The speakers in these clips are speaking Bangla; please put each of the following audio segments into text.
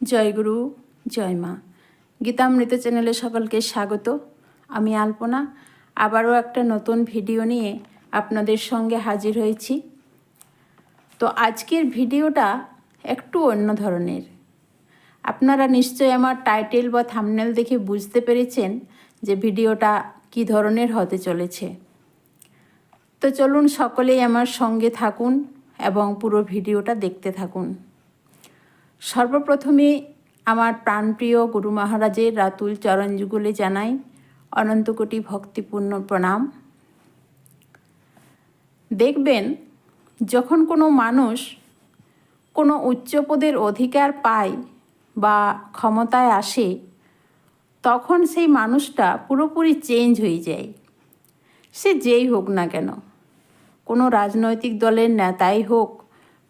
জয় গুরু, জয় মা। গীতামৃত চ্যানেলে সকলকে স্বাগত। আমি আলপনা আবারও একটা নতুন ভিডিও নিয়ে আপনাদের সঙ্গে হাজির হয়েছি। তো আজকের ভিডিওটা একটু অন্য ধরনের। আপনারা নিশ্চয়ই আমার টাইটেল বা থাম্বনেল দেখে বুঝতে পেরেছেন যে ভিডিওটা কী ধরনের হতে চলেছে। তো চলুন সকলেই আমার সঙ্গে থাকুন এবং পুরো ভিডিওটা দেখতে থাকুন। সর্বপ্রথমে আমার প্রাণপ্রিয় গুরু মহারাজের রাতুল চরণযুগলে জানাই অনন্তকোটি ভক্তিপূর্ণ প্রণাম। দেখবেন, যখন কোনো মানুষ কোনো উচ্চপদের অধিকার পায় বা ক্ষমতায় আসে, তখন সেই মানুষটা পুরোপুরি চেঞ্জ হয়ে যায়। সে যেই হোক না কেন, কোনো রাজনৈতিক দলের নেতাই হোক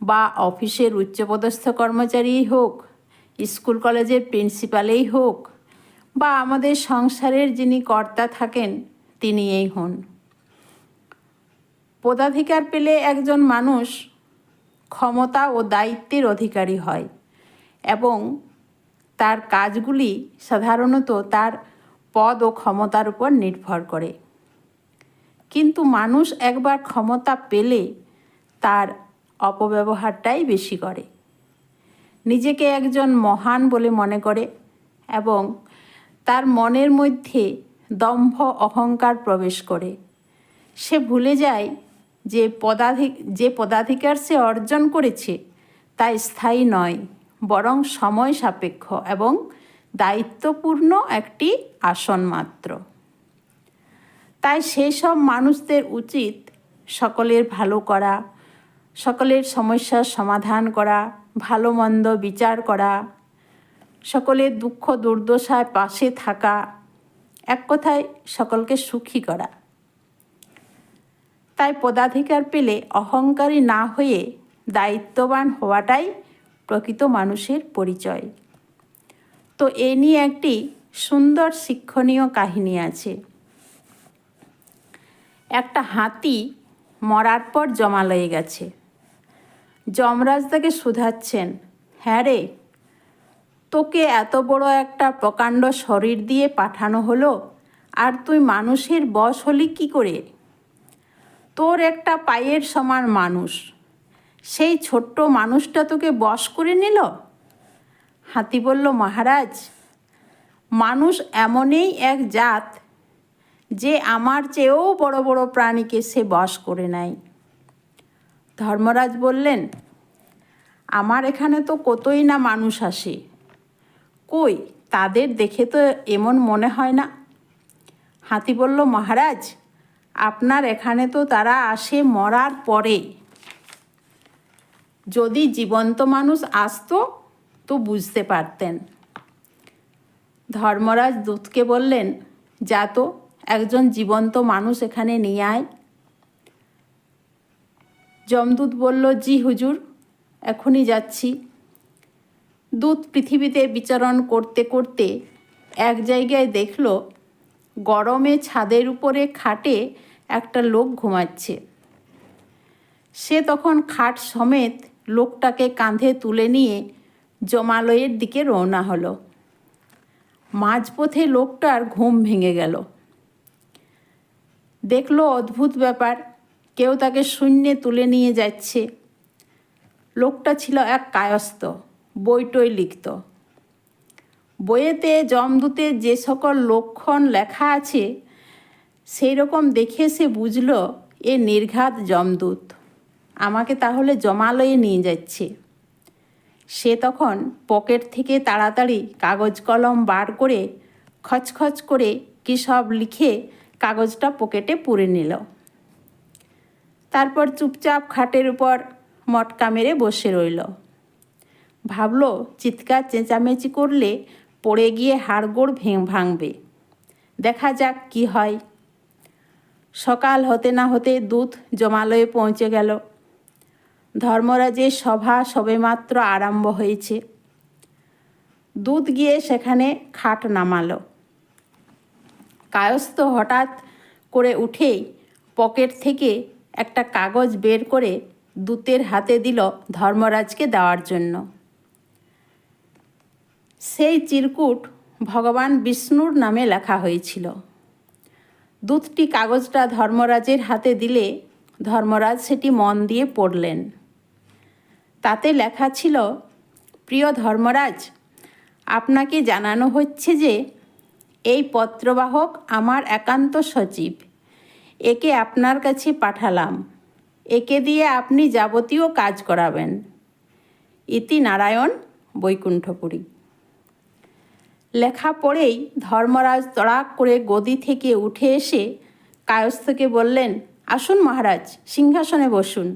বা অফিসের উচ্চপদস্থ কর্মচারীই হোক, স্কুল কলেজের প্রিন্সিপালেই হোক বা আমাদের সংসারের যিনি কর্তা থাকেন তিনিই হন। পদাধিকার পেলে একজন মানুষ ক্ষমতা ও দায়িত্বের অধিকারী হয় এবং তার কাজগুলি সাধারণত তার পদ ও ক্ষমতার উপর নির্ভর করে। কিন্তু মানুষ একবার ক্ষমতা পেলে তার অপব্যবহারটাই বেশি করে, নিজেকে একজন মহান বলে মনে করে এবং তার মনের মধ্যে দম্ভ অহংকার প্রবেশ করে। সে ভুলে যায় যে পদাধিকার সে অর্জন করেছে তা স্থায়ী নয়, বরং সময় সাপেক্ষ এবং দায়িত্বপূর্ণ একটি আসন মাত্র। তাই সেই সব মানুষদের উচিত সকলের ভালো করা, সকলের সমস্যার সমাধান করা, ভালো মন্দ বিচার করা, সকলের দুঃখ দুর্দশায় পাশে থাকা, এক কথায় সকলকে সুখী করা। তাই পদাধিকার পেলে অহংকারী না হয়ে দায়িত্ববান হওয়াটাই প্রকৃত মানুষের পরিচয়। তো এ নিয়ে একটি সুন্দর শিক্ষণীয় কাহিনী আছে। একটা হাতি মরার পর জমালয়ে গেছে। যমরাজ তাকে শুধাচ্ছেন, হ্যাঁ রে, তোকে এত বড় একটা প্রকাণ্ড শরীর দিয়ে পাঠানো হলো, আর তুই মানুষের বশ হলি কী করে? তোর একটা পায়ের সমান মানুষ, সেই ছোট্ট মানুষটা তোকে বশ করে নিল? হাতি বলল, মহারাজ, মানুষ এমনই এক জাত যে আমার চেয়েও বড় বড় প্রাণীকে সে বশ করে নেয়। ধর্মরাজ বললেন, আমার এখানে তো কতই না মানুষ আসে, কই তাদের দেখে তো এমন মনে হয় না। হাতি বলল, মহারাজ, আপনার এখানে তো তারা আসে মরার পরে। যদি জীবন্ত মানুষ আসতো তো বুঝতে পারতেন। ধর্মরাজ দূতকে বললেন, যা তো একজন জীবন্ত মানুষ এখানে নিয়ে আয়। যমদূত বলল, জি হুজুর, এখনই যাচ্ছি। দূত পৃথিবীতে বিচরণ করতে করতে এক জায়গায় দেখল গরমে ছাদের উপরে খাটে একটা লোক ঘুমাচ্ছে। সে তখন খাট সমেত লোকটাকে কাঁধে তুলে নিয়ে জমালয়ের দিকে রওনা হলো। মাঝপথে লোকটার ঘুম ভেঙে গেল। দেখলো অদ্ভুত ব্যাপার, কেউ তাকে শূন্যে তুলে নিয়ে যাচ্ছে। লোকটা ছিল এক কায়স্থ, বইটই লিখত। বইয়েতে যমদূতের যে সকল লক্ষণ লেখা আছে সেই রকম দেখে সে বুঝল এ নির্ঘাত যমদূত, আমাকে তাহলে জমালয়ে নিয়ে যাচ্ছে। সে তখন পকেট থেকে তাড়াতাড়ি কাগজ কলম বার করে খচখচ করে কী সব লিখে কাগজটা পকেটে পুরে নিল। তারপর চুপচাপ খাটের উপর মটকা মেরে বসে রইল। ভাবল, চিৎকার চেঁচামেচি করলে পড়ে গিয়ে হাড়গোড় ভাঙবে, দেখা যাক কি হয়। সকাল হতে না হতে দূত জমালয়ে পৌঁছে গেল। ধর্মরাজের সভা সবেমাত্র আরম্ভ হয়েছে। দূত গিয়ে সেখানে খাট নামালো। কায়স্থ হঠাৎ করে উঠেই পকেট থেকে একটা কাগজ বের করে দূতের হাতে দিল ধর্মরাজকে দেওয়ার জন্য। সেই চিরকুট ভগবান বিষ্ণুর নামে লেখা হয়েছিল। দূতটি কাগজটা ধর্মরাজের হাতে দিলে ধর্মরাজ সেটি মন দিয়ে পড়লেন। তাতে লেখা ছিল, প্রিয় ধর্মরাজ, আপনাকে জানানো হচ্ছে যে এই পত্রবাহক আমার একান্ত সচিব। একে আপনার কাছে পাঠালাম। একে দিয়ে আপনি যাবতীয় কাজ করাবেন। ইতি নারায়ণ, বৈকুণ্ঠপুরী। লেখা পড়েই ধর্মরাজ তড়াক করে গদি থেকে উঠে এসে কায়স্থকে বললেন, আসুন মহারাজ, সিংহাসনে বসুন।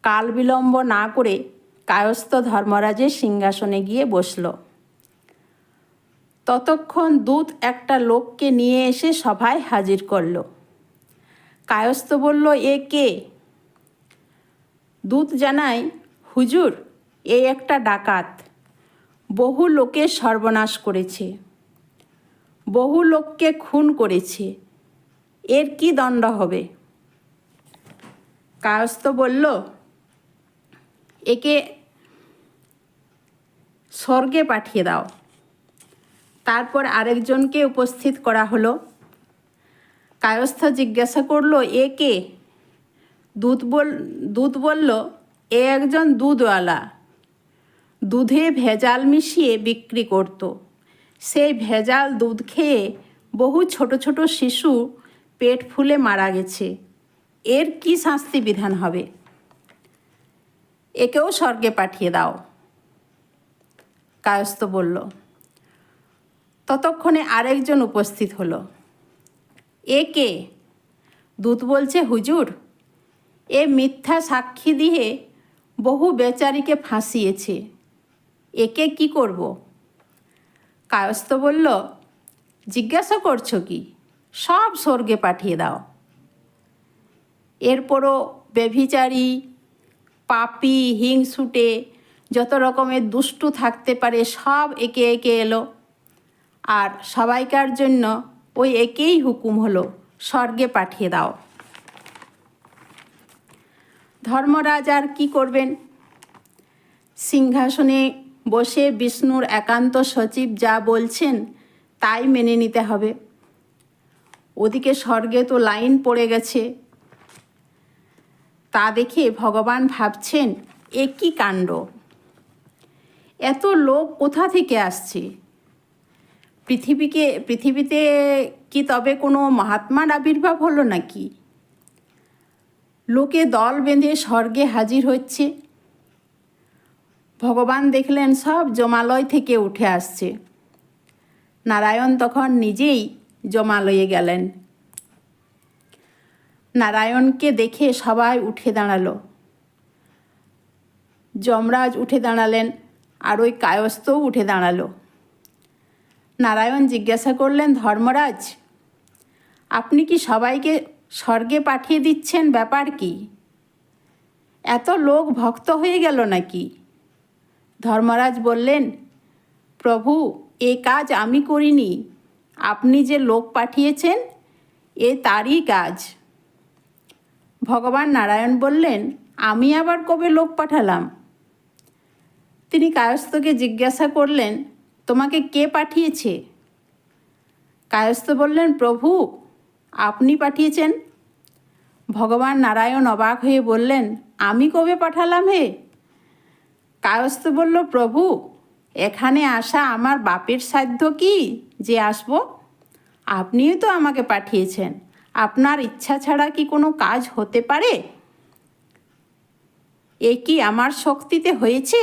কাল বিলম্ব না করে কায়স্থ ধর্মরাজের সিংহাসনে গিয়ে বসল। ততক্ষণ দূত একটা লোককে নিয়ে এসে সভায় হাজির করল। কায়স্থ বলল, এ কে? দূত জানায়, হুজুর, এ একটা ডাকাত। বহু লোকের সর্বনাশ করেছে, বহু লোককে খুন করেছে। এর কি দণ্ড হবে? কায়স্থ বলল, একে স্বর্গে পাঠিয়ে দাও। তারপর আরেকজনকে উপস্থিত করা হলো। কায়স্থ জিজ্ঞাসা করল, এ কে? দূত বলল, এ একজন দুধওয়ালা। দুধে ভেজাল মিশিয়ে বিক্রি করত। সেই ভেজাল দুধ খেয়ে বহু ছোট ছোট শিশু পেট ফুলে মারা গেছে। এর কি শাস্তি বিধান হবে? একেও স্বর্গে পাঠিয়ে দাও। কায়স্থ বলল। ততক্ষণে আরেকজন উপস্থিত হলো। এ কে? দূত বলছে, হুজুর, এ মিথ্যা সাক্ষী দিয়ে বহু বেচারিকে ফাঁসিয়েছে। একে কি করব? কায়স্থ বলল, জিজ্ঞাসা করছো কি? সব স্বর্গে পাঠিয়ে দাও। এরপরও ব্যভিচারী, পাপী, হিংসুটে, যত রকমের দুষ্টু থাকতে পারে সব একে একে এলো। আর সবাইকার জন্য ওই একেই হুকুম হলো, স্বর্গে পাঠিয়ে দাও। ধর্মরাজ আর কি করবেন? সিংহাসনে বসে বিষ্ণুর একান্ত সচিব যা বলছেন তাই মেনে নিতে হবে। ওদিকে স্বর্গে তো লাইন পড়ে গেছে। তা দেখে ভগবান ভাবছেন, এ কি কাণ্ড! এত লোক কোথা থেকে আসছে? পৃথিবীতে কি তবে কোনো মহাত্মার আবির্ভাব হলো নাকি? লোকে দল বেঁধে স্বর্গে হাজির হচ্ছে। ভগবান দেখলেন সব জমালয় থেকে উঠে আসছে। নারায়ণ তখন নিজেই জমালয়ে গেলেন। নারায়ণকে দেখে সবাই উঠে দাঁড়ালো। যমরাজ উঠে দাঁড়ালেন, আর ওই কায়স্থও উঠে দাঁড়ালো। নারায়ণ জিজ্ঞাসা করলেন, ধর্মরাজ, আপনি কি সবাইকে স্বর্গে পাঠিয়ে দিচ্ছেন? ব্যাপার কি? এত লোক ভক্ত হয়ে গেল নাকি? ধর্মরাজ বললেন, প্রভু, এ কাজ আমি করিনি। আপনি যে লোক পাঠিয়েছেন এ তারই কাজ। ভগবান নারায়ণ বললেন, আমি আবার কবে লোক পাঠালাম? তিনি কায়স্থকে জিজ্ঞাসা করলেন, তোমাকে কে পাঠিয়েছে? কায়স্থ বললেন, প্রভু, আপনি পাঠিয়েছেন। ভগবান নারায়ণ অবাক হয়ে বললেন, আমি কবে পাঠালাম হে? কায়স্থ বলল, প্রভু, এখানে আসা আমার বাপের সাধ্য কি যে আসব? আপনিই তো আমাকে পাঠিয়েছেন। আপনার ইচ্ছা ছাড়া কি কোনো কাজ হতে পারে? এ কি আমার শক্তিতে হয়েছে?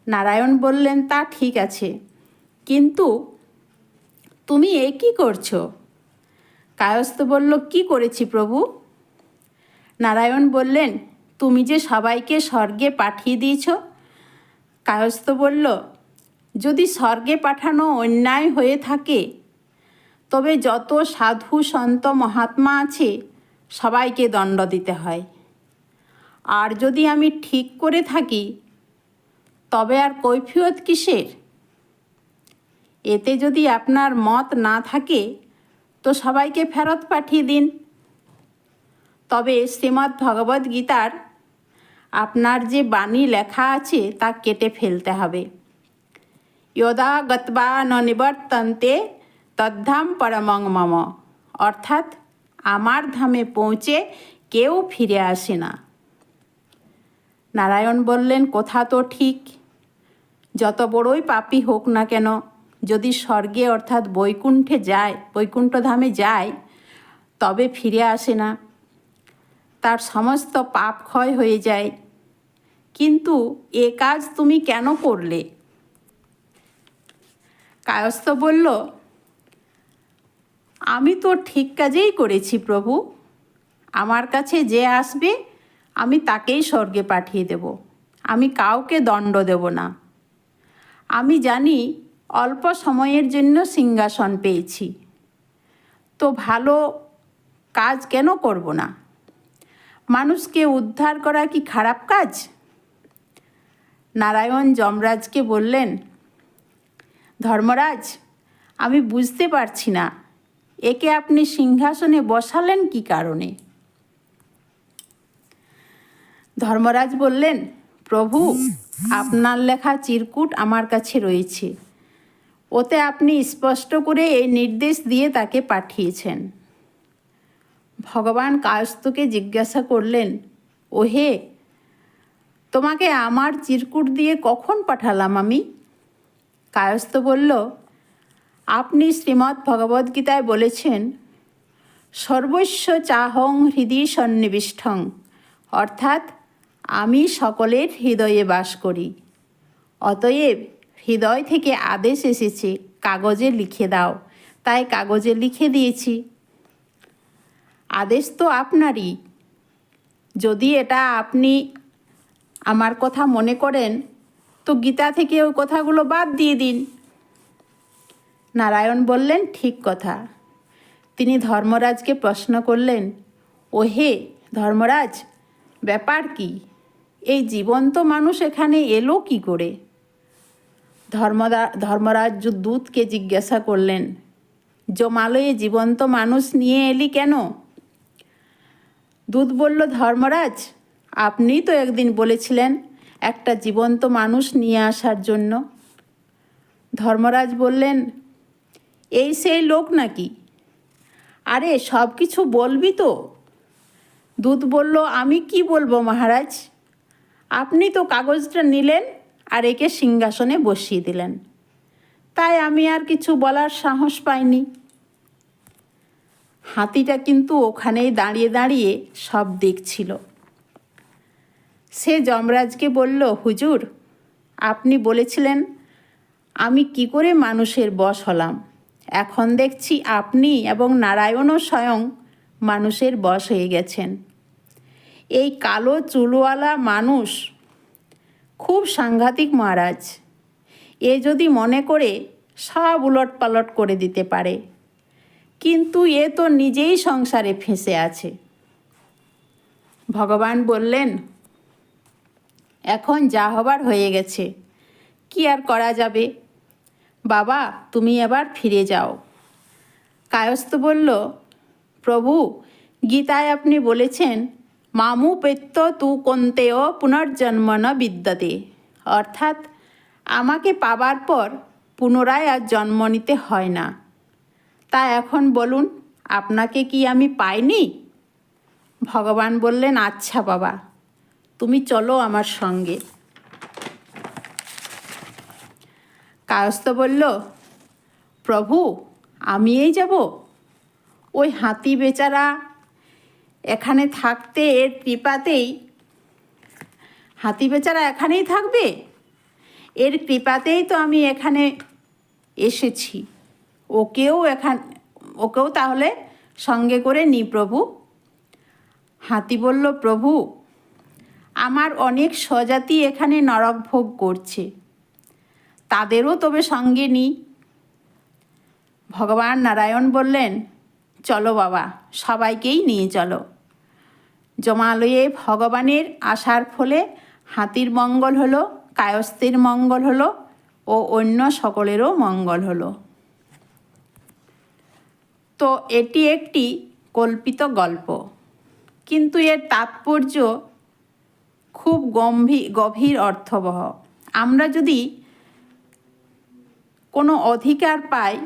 নারায়ণ বললেন, তা ঠিক আছে, কিন্তু তুমি এ কি করছো? কায়স্থ বলল, কি করেছি প্রভু? নারায়ণ বললেন, তুমি যে সবাইকে স্বর্গে পাঠিয়ে দিয়েছ। কায়স্থ বলল, যদি স্বর্গে পাঠানো অন্যায় হয়ে থাকে তবে যত সাধু সন্ত মহাত্মা আছে সবাইকে দণ্ড দিতে হয়। আর যদি আমি ঠিক করে থাকি তবে আর কৈফিয়ত কিসের? এতে যদি আপনার মত না থাকে তো সবাইকে ফেরত পাঠিয়ে দিন। তবে শ্রীমদ্ ভগবদ্ গীতার আপনার যে বাণী লেখা আছে তা কেটে ফেলতে হবে। यदा गत्वा न निवर्तन्ते তদ্ধাম পরমং মম, অর্থাৎ আমার ধামে পৌঁছে কেউ ফিরে আসে না। নারায়ণ বললেন, কথা তো ঠিক, যত বড়ই পাপী হোক না কেন যদি স্বর্গে অর্থাৎ বৈকুণ্ঠে যায়, বৈকুণ্ঠ ধামে যায়, তবে ফিরে আসে না, তার সমস্ত পাপ ক্ষয় হয়ে যায়। কিন্তু এ কাজ তুমি কেন করলে? কায়স্থ বলল, আমি তো ঠিক কাজেই করেছি প্রভু, আমার কাছে যে আসবে আমি তাকেই স্বর্গে পাঠিয়ে দেব, আমি কাউকে দণ্ড দেব না। আমি জানি অল্প সময়ের জন্য সিংহাসন পেয়েছি, তো ভালো কাজ কেন করব না? মানুষকে উদ্ধার করা কি খারাপ কাজ? নারায়ণ যমরাজকে বললেন, ধর্মরাজ, আমি বুঝতে পারছি না একে আপনি সিংহাসনে বসালেন কি কারণে? ধর্মরাজ বললেন, প্রভু, আপনার লেখা চিরকুট আমার কাছে রয়েছে, ওতে আপনি স্পষ্ট করে এই নির্দেশ দিয়ে তাকে পাঠিয়েছেন। ভগবান কায়স্থকে জিজ্ঞাসা করলেন, ওহে, তোমাকে আমার চিরকুট দিয়ে কখন পাঠালাম আমি? কায়স্থ বলল, আপনি শ্রীমদ্ ভগবদ্গীতায় বলেছেন, সর্বস্ব চাহং হৃদি সন্নিবিষ্টং, অর্থাৎ আমি সকলের হৃদয়ে বাস করি, অতএব হৃদয় থেকে আদেশ এসেছে কাগজে লিখে দাও, তাই কাগজে লিখে দিয়েছি। আদেশ তো আপনারই, যদি এটা আপনি আমার কথা মনে করেন তো গীতা থেকে ওই কথাগুলো বাদ দিয়ে দিন। নারায়ণ বললেন, ঠিক কথা। তিনি ধর্মরাজকে প্রশ্ন করলেন, ওহে ধর্মরাজ, ব্যাপার কি? এই জীবন্ত মানুষ এখানে এলো কি করে? ধর্মরাজ দূতকে জিজ্ঞাসা করলেন, জমালয়ে জীবন্ত মানুষ নিয়ে এলি কেন? দূত বলল, ধর্মরাজ, আপনিই তো একদিন বলেছিলেন একটা জীবন্ত মানুষ নিয়ে আসার জন্য। ধর্মরাজ বললেন, এই সেই লোক নাকি? আরে সব কিছু বলবি তো? দূত বলল, আমি কি বলবো মহারাজ, আপনি তো কাগজটা নিলেন আর একে সিংহাসনে বসিয়ে দিলেন, তাই আমি আর কিছু বলার সাহস পাইনি। হাতিটা কিন্তু ওখানেই দাঁড়িয়ে দাঁড়িয়ে সব দেখছিল। সে যমরাজকে বলল, হুজুর, আপনি বলেছিলেন আমি কি করে মানুষের বশ হলাম, এখন দেখছি আপনি এবং নারায়ণও স্বয়ং মানুষের বশ হয়ে গেছেন। এই কালো চুলওয়ালা মানুষ খুব সাংঘাতিক মহারাজ, এ যদি মনে করে সব উলটপালট করে দিতে পারে, কিন্তু এ তো নিজেই সংসারে ফেঁসে আছে। ভগবান বললেন, এখন যা হবার হয়ে গেছে, কি আর করা যাবে? বাবা, তুমি এবার ফিরে যাও। কায়স্থ বলল, প্রভু, গীতায় আপনি বলেছেন, মামু পেত্য তু কন্তেয় পুনর্জন্ম ন বিদ্যতে, অর্থাৎ আমাকে পাবার পর পুনরায় আর জন্ম নিতে হয় না। তা এখন বলুন, আপনাকে কি আমি পাইনি? ভগবান বললেন, আচ্ছা বাবা, তুমি চলো আমার সঙ্গে। কায়স্থ বলল, প্রভু, আমি এই যাব? ওই হাতি বেচারা এখানে থাকতে এর কৃপাতেই, হাতি বেচারা এখানেই থাকবে, এর কৃপাতেই তো আমি এখানে এসেছি, ওকেও তাহলে সঙ্গে করে নি প্রভু। হাতি বলল, প্রভু, আমার অনেক স্বজাতি এখানে নরক ভোগ করছে, তাদেরও তবে সঙ্গে নিই। ভগবান নারায়ণ বললেন, চলো বাবা, সবাইকেই নিয়ে চলো। জমালয়ে ভগবানের আসার ফলে হাতির মঙ্গল হলো, কায়স্থের মঙ্গল হলো ও অন্য সকলেরও মঙ্গল হলো। তো এটি একটি কল্পিত গল্প, কিন্তু এর তাৎপর্য খুব গভীর অর্থবহ। আমরা যদি কোনো অধিকার পায়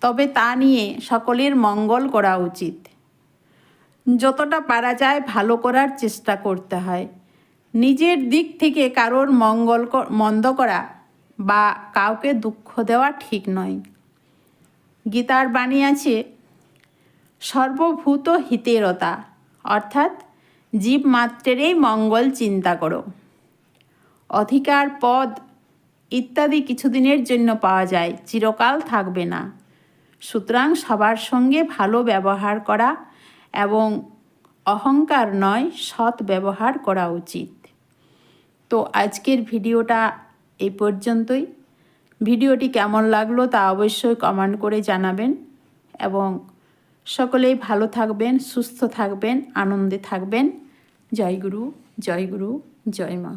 তবে তা নিয়ে সকলের মঙ্গল করা উচিত। যতটা পারা যায় ভালো করার চেষ্টা করতে হয়। নিজের দিক থেকে কারোর মন্দ করা বা কাউকে দুঃখ দেওয়া ঠিক নয়। গীতার বাণী আছে, সর্বভূত হিতেরতা, অর্থাৎ জীব মাত্রেরই মঙ্গল চিন্তা করো। অধিকার, পদ ইত্যাদি কিছুদিনের জন্য পাওয়া যায়, চিরকাল থাকবে না। সুতরাং সবার সঙ্গে ভালো ব্যবহার করা এবং অহংকার নয়, সৎ ব্যবহার করা উচিত। তো আজকের ভিডিওটা এই পর্যন্তই। ভিডিওটি কেমন লাগলো তা অবশ্যই কমেন্ট করে জানাবেন এবং সকলেই ভালো থাকবেন, সুস্থ থাকবেন, আনন্দে থাকবেন। জয় গুরু, জয় গুরু, জয় মা।